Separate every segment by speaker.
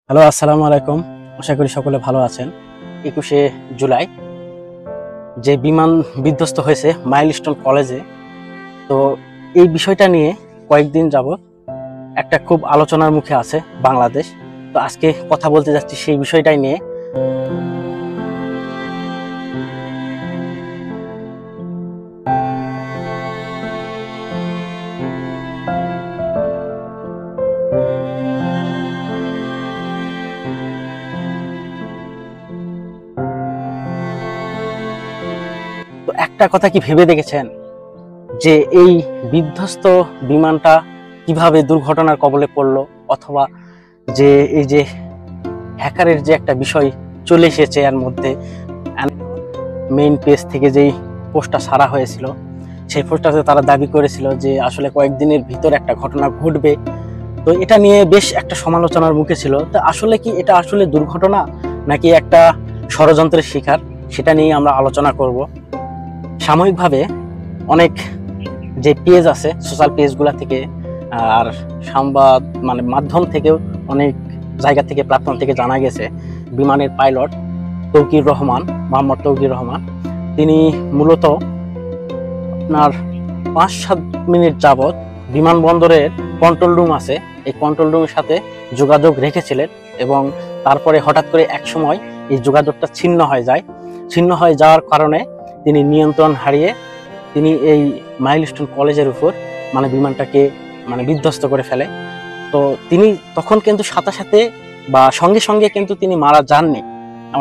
Speaker 1: Hello, আসসালামু আলাইকুম। আশা করি সকলে ভালো আছেন। 21শে জুলাই যে বিমান বিধ্বস্ত হয়েছে মাইলস্টোন কলেজে, তো এই বিষয়টা নিয়ে কয়েকদিন যাবত একটা খুব আলোচনার মুখে আছে বাংলাদেশ। তো আজকে কথা বলতে যাচ্ছি সেই বিষয়টাই নিয়ে। তো একটা কথা কি ভেবে দেখেছেন যে এই বিধ্বস্ত বিমানটা কিভাবে দুর্ঘটনার কবলে পড়লো, অথবা যে এই যে হ্যাকারের যে একটা বিষয় চলে এসেছে এর মধ্যে। মেইন পেজ থেকে যেই পোস্টটা ছাড়া হয়েছিল, সেই পোস্টটাতে তারা দাবি করেছিল যে আসলে কয়েকদিনের ভিতর একটা ঘটনা ঘটবে। তো এটা নিয়ে বেশ একটা সমালোচনার মুখে ছিল। তো আসলে কি এটা আসলে দুর্ঘটনা নাকি একটা ষড়যন্ত্রের শিকার, সেটা নিয়ে আমরা আলোচনা করব। সাময়িকভাবে অনেক যে পেজ আছে সোশ্যাল পেজগুলা থেকে আর সংবাদ মাধ্যম থেকেও অনেক জায়গা থেকে প্ল্যাটফর্ম থেকে জানা গেছে বিমানের পাইলট তৌকির রহমান, মোহাম্মদ তৌকির রহমান, তিনি মূলত আপনার 5-7 মিনিট যাবৎ বিমানবন্দরের কন্ট্রোল রুম আছে, এই কন্ট্রোল রুমের সাথে যোগাযোগ রেখেছিলেন এবং তারপরে হঠাৎ করে এক সময় এই যোগাযোগটা ছিন্ন হয়ে যাওয়ার কারণে তিনি নিয়ন্ত্রণ হারিয়ে তিনি এই মাইলস্টোন কলেজের উপর বিমানটাকে বিধ্বস্ত করে ফেলে। তো তিনি তখন কিন্তু সাথে সাথে বা সঙ্গে সঙ্গে কিন্তু তিনি মারা যাননি।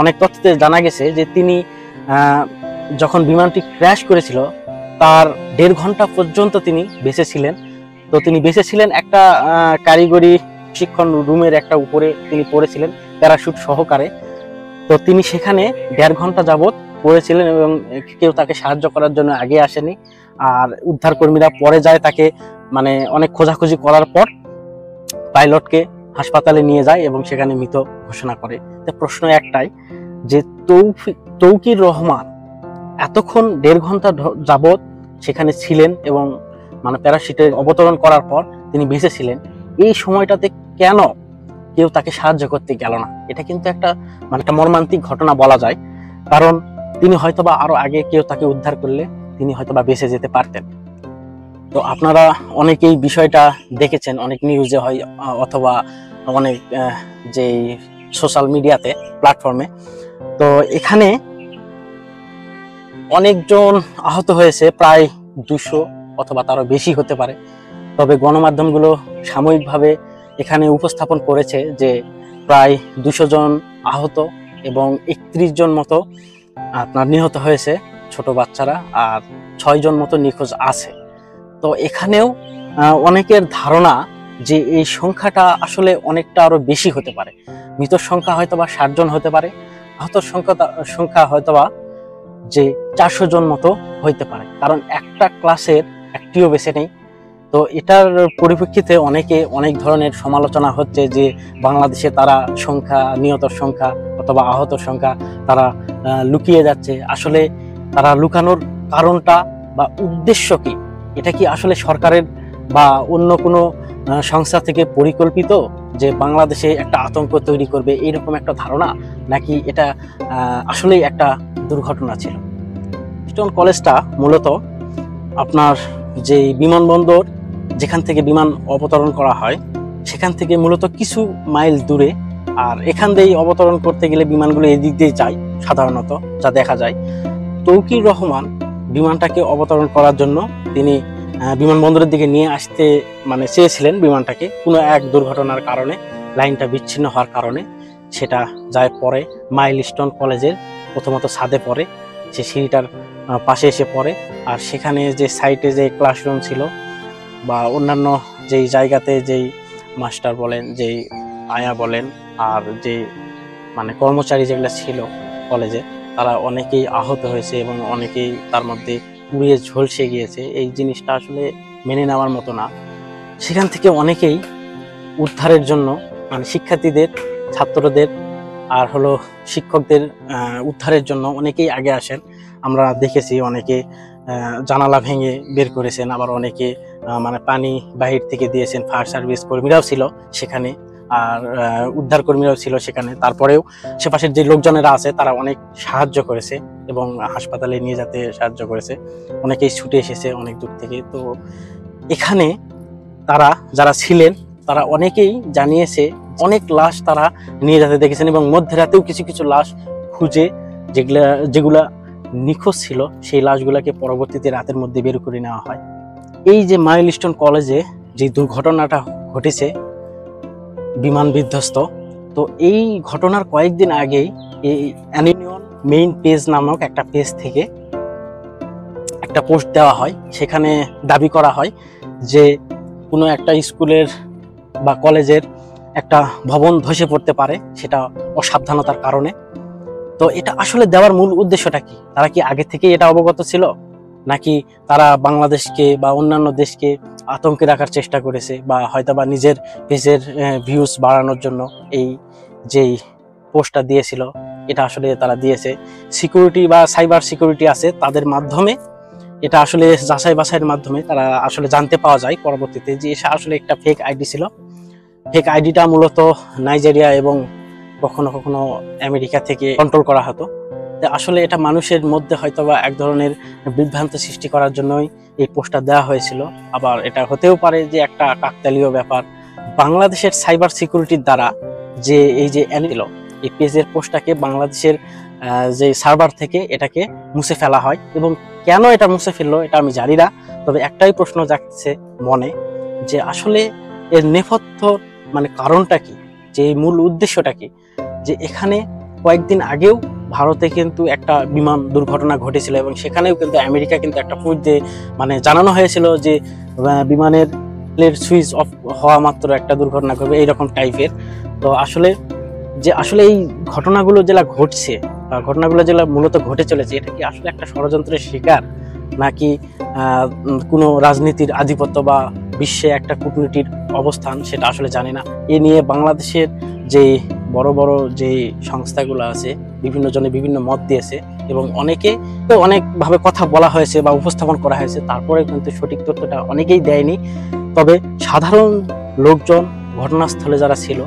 Speaker 1: অনেক তথ্যতে জানা গেছে যে তিনি যখন বিমানটি ক্র্যাশ করেছিল তার 1.5 ঘন্টা পর্যন্ত তিনি বেঁচে ছিলেন। তো তিনি বেঁচে ছিলেন একটা কারিগরি শিক্ষণ রুমের একটা উপরে তিনি পড়েছিলেন প্যারাশুট সহকারে। তো তিনি সেখানে 1.5 ঘন্টা যাবৎ পড়েছিলেন এবং কেউ তাকে সাহায্য করার জন্য আগে আসেনি। আর উদ্ধার কর্মীরা পরে যায়, তাকে অনেক খোঁজাখুঁজি করার পর পাইলটকে হাসপাতালে নিয়ে যায় এবং সেখানে মৃত ঘোষণা করে। তো প্রশ্ন একটাই যে তৌকির রহমান এতক্ষণ 1.5 ঘন্টা যাবৎ সেখানে ছিলেন এবং প্যারাশুটে অবতরণ করার পর তিনি বেঁচে ছিলেন, এই সময়টাতে কেন কেউ তাকে সাহায্য করতে গেল না? এটা কিন্তু একটা একটা মর্মান্তিক ঘটনা বলা যায়। কারণ তিনি হয়তোবা আরো আগে কেউ তাকে উদ্ধার করলে তিনি হয়তোবা বেঁচে যেতে পারতেন। তো আপনারা অনেকেই বিষয়টা দেখেছেন, অনেক নিউজে হয় অথবা অনেক যে সোশ্যাল মিডিয়াতে প্ল্যাটফর্মে। তো এখানে অনেকজন আহত হয়েছে, প্রায় 200 অথবা তারও বেশি হতে পারে। তবে গণমাধ্যমগুলো সাময়িকভাবে এখানে উপস্থাপন করেছে যে প্রায় 200 জন আহত এবং 31 জন মতো আপনার নিহত হয়েছে ছোট বাচ্চারা, আর 6 জন মতো নিখোঁজ আছে। তো এখানেও অনেকের ধারণা যে এই সংখ্যাটা আসলে অনেকটা আরো বেশি হতে পারে। মৃতর সংখ্যা হয়তোবা 60 জন হতে পারে, আহতর সংখ্যা হয়তোবা যে 400 জন মতো হইতে পারে, কারণ একটা ক্লাসের একটিও বেঁচে নেই। তো এটার পরিপ্রেক্ষিতে অনেক ধরনের সমালোচনা হচ্ছে যে বাংলাদেশে তারা নিহতর সংখ্যা অথবা আহতর সংখ্যা তারা লুকিয়ে যাচ্ছে। আসলে তারা লুকানোর কারণটা বা উদ্দেশ্য কি? এটা কি আসলে সরকারের বা অন্য কোনো সংস্থা থেকে পরিকল্পিত যে বাংলাদেশে একটা আতঙ্ক তৈরি করবে এইরকম একটা ধারণা, নাকি এটা আসলেই একটা দুর্ঘটনা ছিল? মাইলস্টোন কলেজটা মূলত আপনার যে বিমানবন্দর যেখান থেকে বিমান অবতরণ করা হয় সেখান থেকে মূলত কিছু মাইল দূরে। আর এখান দিয়েই অবতরণ করতে গেলে বিমানগুলো এদিক দিয়ে যায় সাধারণত, যা দেখা যায়। তৌকির রহমান বিমানটাকে অবতরণ করার জন্য তিনি বিমানবন্দরের দিকে নিয়ে আসতে চেয়েছিলেন বিমানটাকে, কোনো এক দুর্ঘটনার কারণে লাইনটা বিচ্ছিন্ন হওয়ার কারণে সেটা যায় পরে মাইলস্টোন কলেজের প্রথমত ছাদে পড়ে, সে সিঁড়িটার পাশে এসে পড়ে। আর সেখানে যে সাইটে যে ক্লাসরুম ছিল বা অন্যান্য যেই জায়গাতে যেই মাস্টার বলেন, যেই আয়া বলেন, আর যে কর্মচারী যেগুলো ছিল কলেজে, তারা অনেকেই আহত হয়েছে এবং অনেকেই তার মধ্যে পুড়িয়ে ঝলসে গিয়েছে। এই জিনিসটা আসলে মেনে নেওয়ার মতো না। সেখান থেকে অনেকেই উদ্ধারের জন্য শিক্ষার্থীদের, ছাত্রদের আর শিক্ষকদের উদ্ধারের জন্য অনেকেই আগে আসেন। আমরা দেখেছি অনেকে জানালা ভেঙে বের করেছেন, আবার অনেকে পানি বাহির থেকে দিয়েছেন। ফায়ার সার্ভিস কর্মীরাও ছিল সেখানে, আর উদ্ধার কর্মীরাও ছিল সেখানে। তারপরেও আশেপাশের যে লোকজনেরা আছে তারা অনেক সাহায্য করেছে এবং হাসপাতালে নিয়ে যেতে সাহায্য করেছে। অনেকেই ছুটে এসেছে অনেক দূর থেকে। তো এখানে তারা যারা ছিলেন তারা অনেকেই জানিয়েছে অনেক লাশ তারা নিয়ে যেতে দেখেছেন এবং মধ্যরাতেও কিছু কিছু লাশ খুঁজে যেগুলা নিখোঁজ ছিল সেই লাশগুলাকে পরবর্তীতে রাতের মধ্যে বের করে নেওয়া হয়। এই যে মাইলস্টোন কলেজে যে দুর্ঘটনাটা ঘটেছে বিমান বিধ্বস্ত, তো এই ঘটনার কয়েকদিন আগেই এই অ্যানিমিয়ন মেইন পেজ নামক একটা পেজ থেকে একটা পোস্ট দেওয়া হয়। সেখানে দাবি করা হয় যে কোনো একটা স্কুলের বা কলেজের একটা ভবন ধসে পড়তে পারে, সেটা অসাবধানতার কারণে। তো এটা আসলে দেওয়ার মূল উদ্দেশ্যটা কি? তারা কি আগে থেকে এটা অবগত ছিল, নাকি তারা বাংলাদেশকে বা অন্যান্য দেশকে আতঙ্কে রাখার চেষ্টা করেছে, বা হয়তো বা নিজের পেজের ভিউজ বাড়ানোর জন্য এই যেই পোস্টটা দিয়েছিল এটা আসলে তারা দিয়েছে? সিকিউরিটি বা সাইবার সিকিউরিটি আছে তাদের মাধ্যমে এটা আসলে যাচাই বাছাইয়ের মাধ্যমে তারা আসলে জানতে পাওয়া যায় পরবর্তীতে যে এটা আসলে একটা ফেক আইডি ছিল। ফেক আইডিটা মূলত নাইজেরিয়া এবং কখনো কখনো আমেরিকা থেকে কন্ট্রোল করা হতো। আসলে এটা মানুষের মধ্যে হয়তোবা এক ধরনের বিভ্রান্ত সৃষ্টি করার জন্যই এই পোস্টটা দেওয়া হয়েছিল। আবার এটা হতেও পারে যে একটা কাকতালীয় ব্যাপার বাংলাদেশের সাইবার সিকিউরিটির দ্বারা, যে এই যে এই পেজের পোস্টটাকে বাংলাদেশের যে সার্ভার থেকে এটাকে মুছে ফেলা হয়। এবং কেন এটা মুছে ফেললো এটা আমি জানি না, তবে একটাই প্রশ্ন জাগছে মনে, যে আসলে এর নেপথ্য মানে কারণটা কি, যে মূল উদ্দেশ্যটা কি? যে এখানে কয়েকদিন আগেও ভারতে কিন্তু একটা বিমান দুর্ঘটনা ঘটেছিল এবং সেখানেও কিন্তু আমেরিকা কিন্তু একটা পোস্ট দিয়ে মানে জানানো হয়েছিল যে বিমানের সুইচ অফ হওয়া মাত্র একটা দুর্ঘটনা ঘটবে, এইরকম টাইপের। তো আসলে এই ঘটনাগুলো যেটা ঘটছে বা ঘটনাগুলো যেটা মূলত ঘটে চলেছে, এটা কি আসলে একটা ষড়যন্ত্রের শিকার, নাকি কোনো রাজনীতির আধিপত্য বা বিশ্বে একটা কূটনীতির অবস্থান, সেটা আসলে জানি না। এ নিয়ে বাংলাদেশের যে বড় বড় যে সংস্থাগুলো আছে বিভিন্ন জনে বিভিন্ন মত দিয়েছে এবং অনেকে তো অনেকভাবে কথা বলা হয়েছে বা উপস্থাপন করা হয়েছে, তারপরে কিন্তু সঠিক তথ্যটা অনেকেই দেয়নি। তবে সাধারণ লোকজন ঘটনাস্থলে যারা ছিল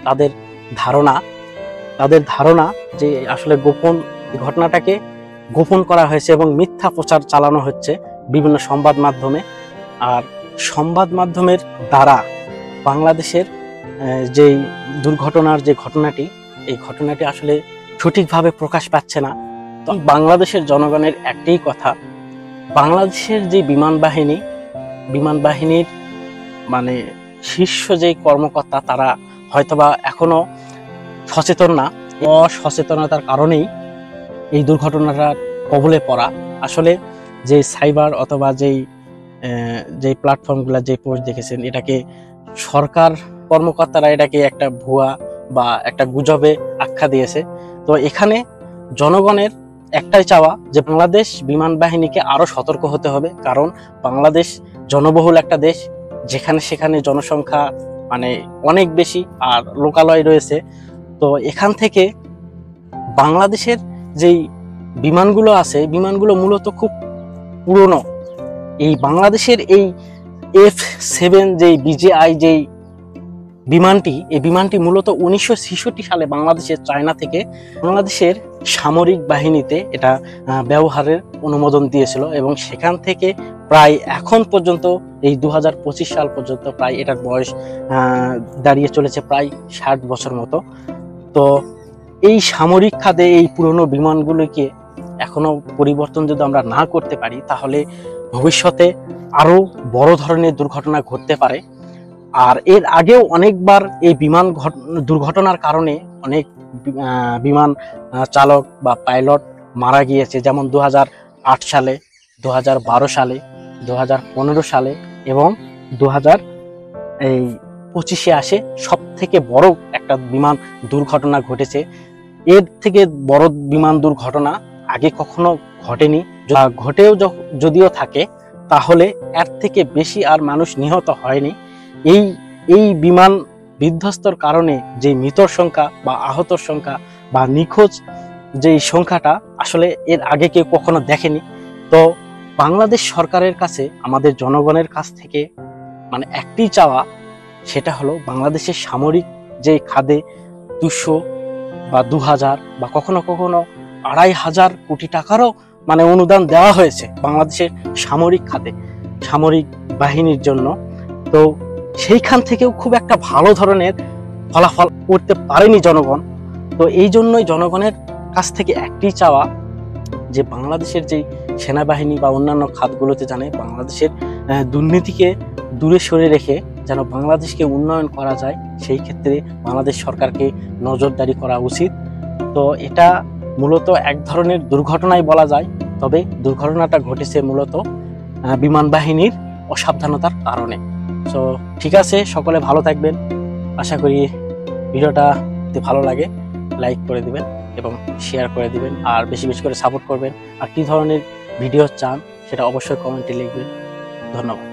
Speaker 1: তাদের ধারণা যে আসলে ঘটনাটাকে গোপন করা হয়েছে এবং মিথ্যা প্রচার চালানো হচ্ছে বিভিন্ন সংবাদ মাধ্যমে। আর সংবাদ মাধ্যমের দ্বারা বাংলাদেশের যেই দুর্ঘটনার যে ঘটনাটি, এই ঘটনাটি আসলে সঠিকভাবে প্রকাশ পাচ্ছে না। তো বাংলাদেশের জনগণের একটাই কথা, বাংলাদেশের যে বিমান বাহিনীর মানে শীর্ষ যে কর্মকর্তা তারা হয়তোবা এখনো সচেতন না। অসচেতনতার কারণেই এই দুর্ঘটনাটা কবলে পড়া। আসলে যে সাইবার অথবা যেই প্ল্যাটফর্মগুলো যে পোস্ট দেখেছেন, এটাকে সরকার কর্মকর্তারা এটাকে একটা ভুয়া বা একটা গুজবে আখ্যা দিয়েছে। তো এখানে জনগণের একটাই চাওয়া যে বাংলাদেশ বিমান বাহিনীকে আরো সতর্ক হতে হবে, কারণ বাংলাদেশ জনবহুল একটা দেশ, যেখানে সেখানে জনসংখ্যা মানে অনেক বেশি আর লোকালয় রয়েছে। তো এখান থেকে বাংলাদেশের যেই বিমানগুলো আছে, বিমানগুলো মূলত খুব পুরনো। এই বাংলাদেশের এই F7 যেই BJI যেই বিমানটি, এই বিমানটি মূলত 1966 সালে বাংলাদেশের চায়না থেকে বাংলাদেশের সামরিক বাহিনীতে এটা ব্যবহারের অনুমোদন দিয়েছিল এবং সেখান থেকে প্রায় এখন পর্যন্ত এই 2025 সাল পর্যন্ত প্রায় এটার বয়স দাঁড়িয়ে চলেছে প্রায় 60 বছর মতো। তো এই সামরিক খাতে এই পুরনো বিমানগুলোকে এখনো পরিবর্তন যদি আমরা না করতে পারি, তাহলে ভবিষ্যতে আরো বড় ধরনের দুর্ঘটনা ঘটতে পারে। আর এর আগেও অনেকবার এই বিমান দুর্ঘটনার কারণে অনেক বিমান চালক বা পাইলট মারা গিয়েছে, যেমন 2008 সালে, 2012 সালে, 2015 সালে এবং 2025-এ আসে সব থেকে বড় একটা বিমান দুর্ঘটনা ঘটেছে। এর থেকে বড় বিমান দুর্ঘটনা আগে কখনো ঘটেনি, ঘটেও যদিও থাকে তাহলে এর থেকে বেশি আর মানুষ নিহত হয়নি। এই বিমান বিধ্বস্তর কারণে যে মৃতর সংখ্যা বা আহতর সংখ্যা বা নিখোঁজ যে সংখ্যাটা আসলে এর আগে কেউ কখনো দেখেনি। তো বাংলাদেশ সরকারের কাছে আমাদের জনগণের কাছ থেকে মানে একটি চাওয়া, সেটা হলো বাংলাদেশের সামরিক যে খাদে 200 বা 2000 বা কখনো কখনো 2500 কোটি টাকারও মানে অনুদান দেওয়া হয়েছে বাংলাদেশের সামরিক খাতে, সামরিক বাহিনীর জন্য। তো সেইখান থেকেও খুব একটা ভালো ধরনের ফলাফল করতে পারেনি জনগণ। তো এই জন্যই জনগণের কাছ থেকে একটি চাওয়া যে বাংলাদেশের যে সেনাবাহিনী বা অন্যান্য খাতগুলোতে জানে বাংলাদেশের দুর্নীতিকে দূরে সরে রেখে যেন বাংলাদেশকে উন্নয়ন করা যায়, সেই ক্ষেত্রে বাংলাদেশ সরকারকে নজরদারি করা উচিত। তো এটা মূলত এক ধরনের দুর্ঘটনাই বলা যায়, তবে দুর্ঘটনাটা ঘটেছে মূলত বিমান বাহিনীর অসাবধানতার কারণে। তো ঠিক আছে, সকলে ভালো থাকবেন। আশা করি ভিডিওটা যদি ভালো লাগে লাইক করে দিবেন এবং শেয়ার করে দিবেন, আর বেশি বেশি করে সাপোর্ট করবেন। আর কি ধরনের ভিডিও চান সেটা অবশ্যই কমেন্টে লিখবেন। ধন্যবাদ।